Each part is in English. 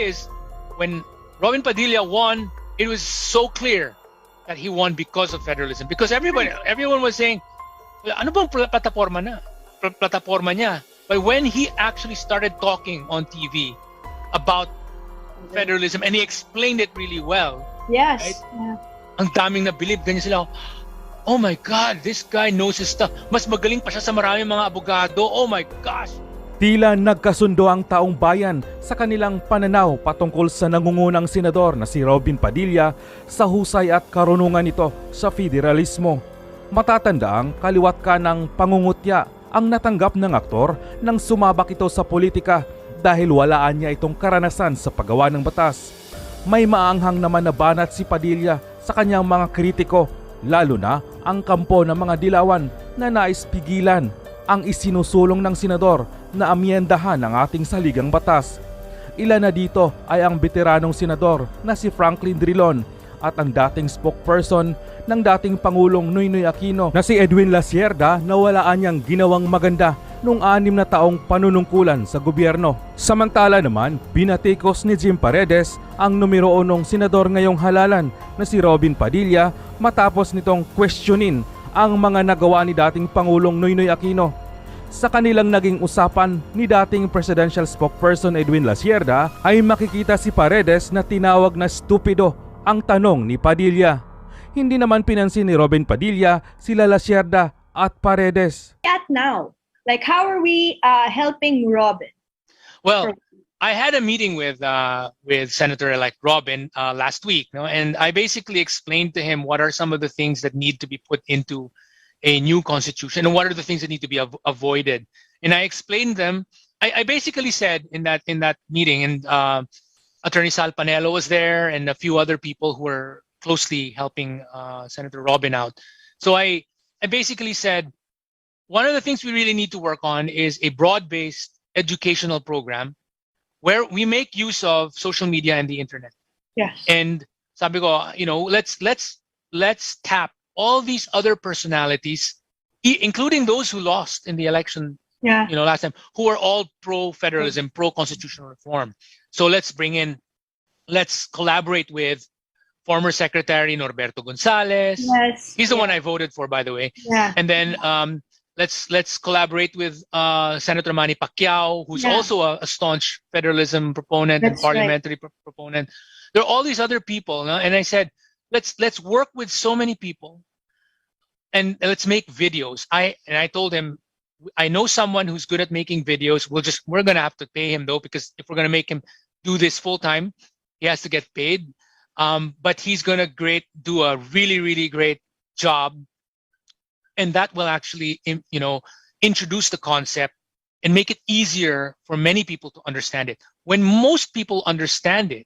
is, when Robin Padilla won, it was so clear that he won because of federalism. Because everyone was saying, ano bang plataforma niya? But when he actually started talking on TV about federalism and he explained it really well, Yes. right? Yeah. Ang daming nabilib, ganyan sila. Oh my God, this guy knows his stuff. Mas magaling pa siya sa maraming mga abogado. Oh my gosh. Tila nagkasundo ang taumbayan sa kanilang pananaw patungkol sa nangungunang senador na si Robin Padilla sa husay at karunungan nito sa federalismo. Matatandaang kaliwat ka ng pangungutya ang natanggap ng aktor nang sumabak ito sa politika dahil walaan niya itong karanasan sa paggawa ng batas. May maanghang naman na banat si Padilla sa kanyang mga kritiko, lalo na ang kampo ng mga dilawan na nais pigilan ang isinusulong ng senador na amyendahan ang ating saligang batas. Ilan na dito ay ang veteranong senador na si Franklin Drilon at ang dating spokesperson ng dating Pangulong Noynoy Aquino na si Edwin Lasierda na walaan niyang ginawang maganda noong 6 na taong panunungkulan sa gobyerno. Samantala naman, binatikos ni Jim Paredes ang numero 1 senador ngayong halalan na si Robin Padilla matapos nitong questionin ang mga nagawa ni dating Pangulong Noynoy Aquino. Sa kanilang naging usapan ni dating presidential spokesperson Edwin Lasierda ay makikita si Paredes na tinawag na stupido ang tanong ni Padilla. Hindi naman pinansin ni Robin Padilla sila Lasierda at Paredes. At now, like how are we helping Robin? Well, I had a meeting with Senator-elect Robin last week, and I basically explained to him what are some of the things that need to be put into a new constitution and what are the things that need to be avoided. And I explained them. I basically said in that meeting, and Attorney Sal Panelo was there, and a few other people who were closely helping Senator Robin out. So I basically said, one of the things we really need to work on is a broad-based educational program where we make use of social media and the internet. Yes. And sabi ko, let's tap all these other personalities, including those who lost in the election, last time, who are all pro-federalism, pro-constitutional reform. So let's collaborate with former Secretary Norberto Gonzales. Yes. He's the one I voted for, by the way. Yeah. And then let's collaborate with Senator Manny Pacquiao, who's also a staunch federalism proponent and parliamentary proponent. There are all these other people, and I said, let's work with so many people, and let's make videos. I told him, I know someone who's good at making videos. We're gonna have to pay him though, because if we're gonna make him do this full time, he has to get paid. But he's gonna do a really, really great job. And that will actually, introduce the concept and make it easier for many people to understand it. When most people understand it,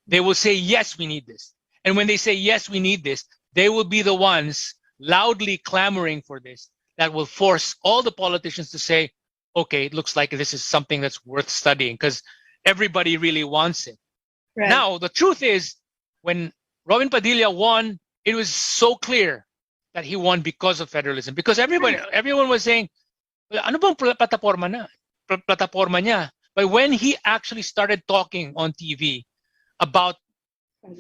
they will say, yes, we need this. And when they say, yes, we need this, they will be the ones loudly clamoring for this that will force all the politicians to say, okay, it looks like this is something that's worth studying because everybody really wants it. Right. Now, the truth is, when Robin Padilla won, it was so clear that he won because of federalism. Because everyone was saying, ano bang plataforma niya? But when he actually started talking on TV about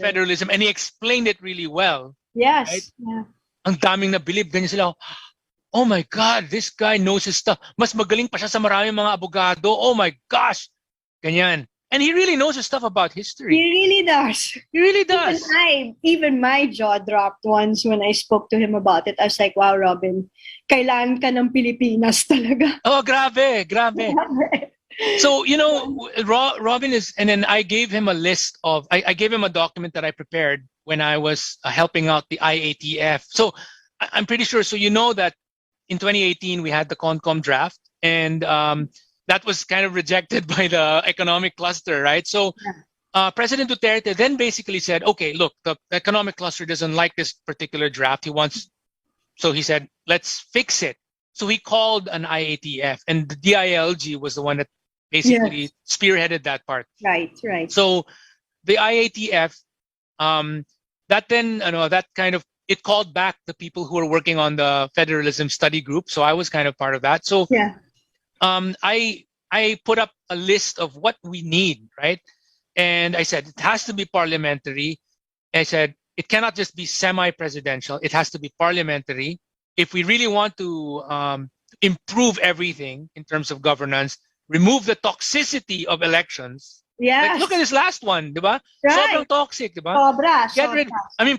federalism and he explained it really well, yes, right? Yeah. Ang daming nabilib, ganyan sila. Oh my God, this guy knows his stuff. Mas magaling pa siya sa maraming mga abogado. Oh my gosh, ganyan. And he really knows his stuff about history. He really does. He really does. Even my jaw dropped once when I spoke to him about it. I was like, wow, Robin, kailangan ka ng Pilipinas talaga. Oh, grabe. So, Robin is, and then I gave him a list of, I gave him a document that I prepared when I was helping out the IATF. So I'm pretty sure, so that in 2018, we had the CONCOM draft, and that was kind of rejected by the economic cluster, right? So President Duterte then basically said, okay, look, the economic cluster doesn't like this particular draft. So he said, let's fix it. So he called an IATF, and the DILG was the one that basically spearheaded that part. Right. So the IATF, it called back the people who were working on the federalism study group. So I was kind of part of that. So I put up a list of what we need, right? And I said, it has to be parliamentary. I said, it cannot just be semi-presidential. It has to be parliamentary. If we really want to improve everything in terms of governance, remove the toxicity of elections. Yes. Like, look at this last one, diba? Right. Sobrang toxic, diba? Get rid. I mean,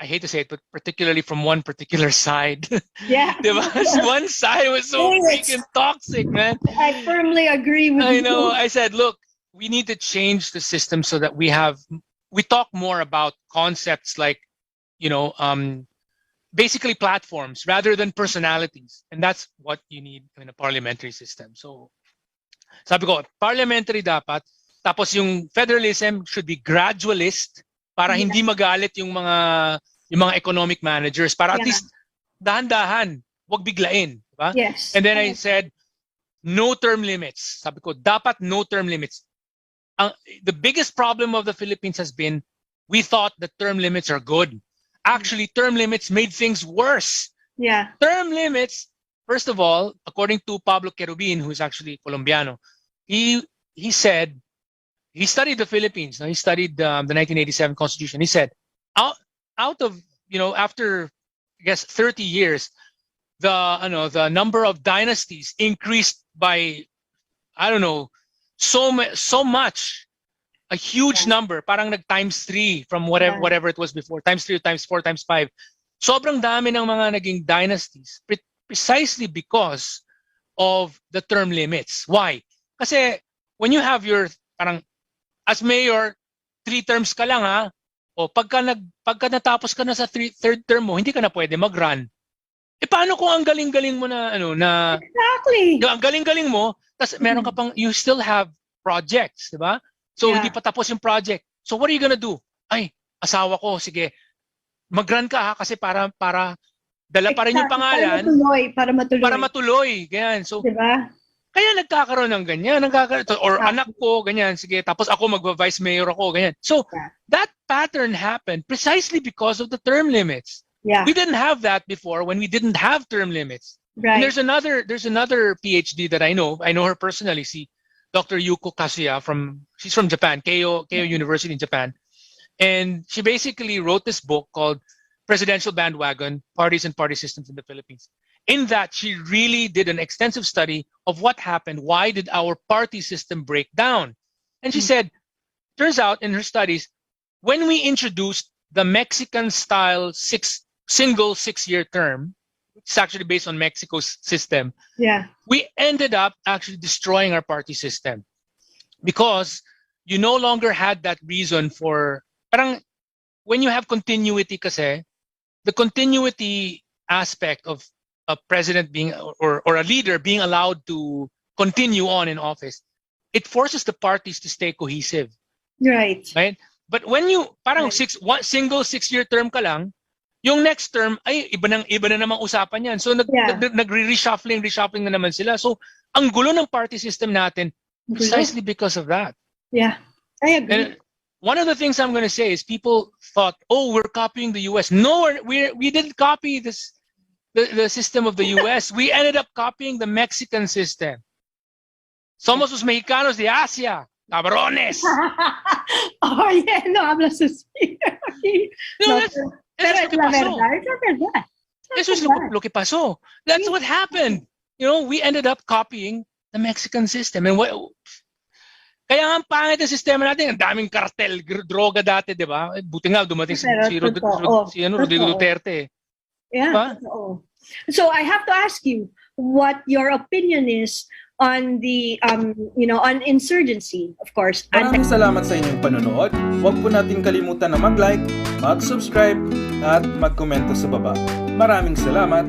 I hate to say it, but particularly from one particular side. Yeah. Diba? One side was so freaking toxic, man. I firmly agree with you. I know. I said, look, we need to change the system so that we talk more about concepts like, basically platforms rather than personalities. And that's what you need in a parliamentary system. So, sabi ko, parliamentary dapat, tapos yung federalism should be gradualist para hindi magalit yung mga economic managers, para at least dahan-dahan, wag biglain, diba? Yes. And then I said, no term limits. Sabi ko, dapat no term limits. The biggest problem of the Philippines has been we thought that term limits are good. Actually, term limits made things worse. Yeah. Term limits, first of all, according to Pablo Querubin, who's actually Colombiano, he said, he studied the Philippines. He studied the 1987 Constitution. He said, out of, after, I guess, 30 years, the number of dynasties increased by, I don't know, so much. A huge number, parang times 3 from whatever it was before, times 3, times 4, times 5. Sobrang dami ng mga naging dynasties precisely because of the term limits. Why? Kasi when you have your, parang, as mayor, 3 terms ka lang ha, o pagka natapos ka na sa third term mo, hindi ka na pwede mag-run. Paano kung ang galing-galing mo na, Exactly. Ang galing-galing mo, tas meron ka pang, you still have projects, di ba? So, hindi pa tapos yung project. So, what are you gonna do? Ay, asawa ko, sige, mag-run ka ha, kasi para dala pa rin yung pangalan. Para matuloy. Ganyan. So, diba? Kaya nagkakaroon ng ganyan. Or anak ko, ganyan. Sige, tapos ako magva-vice mayor ako, ganyan. So, that pattern happened precisely because of the term limits. Yeah. We didn't have that before when we didn't have term limits. Right. And there's another PhD that I know her personally, Dr. Yuko Kasuya she's from Japan, Keio University in Japan. And she basically wrote this book called Presidential Bandwagon, Parties and Party Systems in the Philippines. In that, she really did an extensive study of what happened. Why did our party system break down? And she said, turns out in her studies, when we introduced the Mexican-style single 6-year term, it's actually based on Mexico's system. Yeah. We ended up actually destroying our party system because you no longer had that reason for, parang when you have continuity kasi, the continuity aspect of a president being, or a leader being allowed to continue on in office, it forces the parties to stay cohesive. Right. Right? But when you, parang single 6-year term ka lang, yung next term, ay, iba na namang usapan yan. So, nagre-reshuffling na naman sila. So, ang gulo ng party system natin, precisely because of that. Yeah, I agree. And one of the things I'm going to say is people thought, oh, we're copying the US. No, we didn't copy the system of the US. We ended up copying the Mexican system. Somos los mexicanos de Asia. Cabrones. Oh, yeah, no hablas así. No, Eso es lo que pasó. That's what happened. We ended up copying the Mexican system. And kaya ang pangit na sistema natin, ang daming kartel, droga dati, di ba? Buti nga, dumating si Rodrigo Duterte. Yeah. Diba? So I have to ask you what your opinion is on the on insurgency, of course. Maraming salamat sa inyong panonood. Huwag po natin kalimutan na mag-like, mag-subscribe, at mag-komento sa baba. Maraming salamat.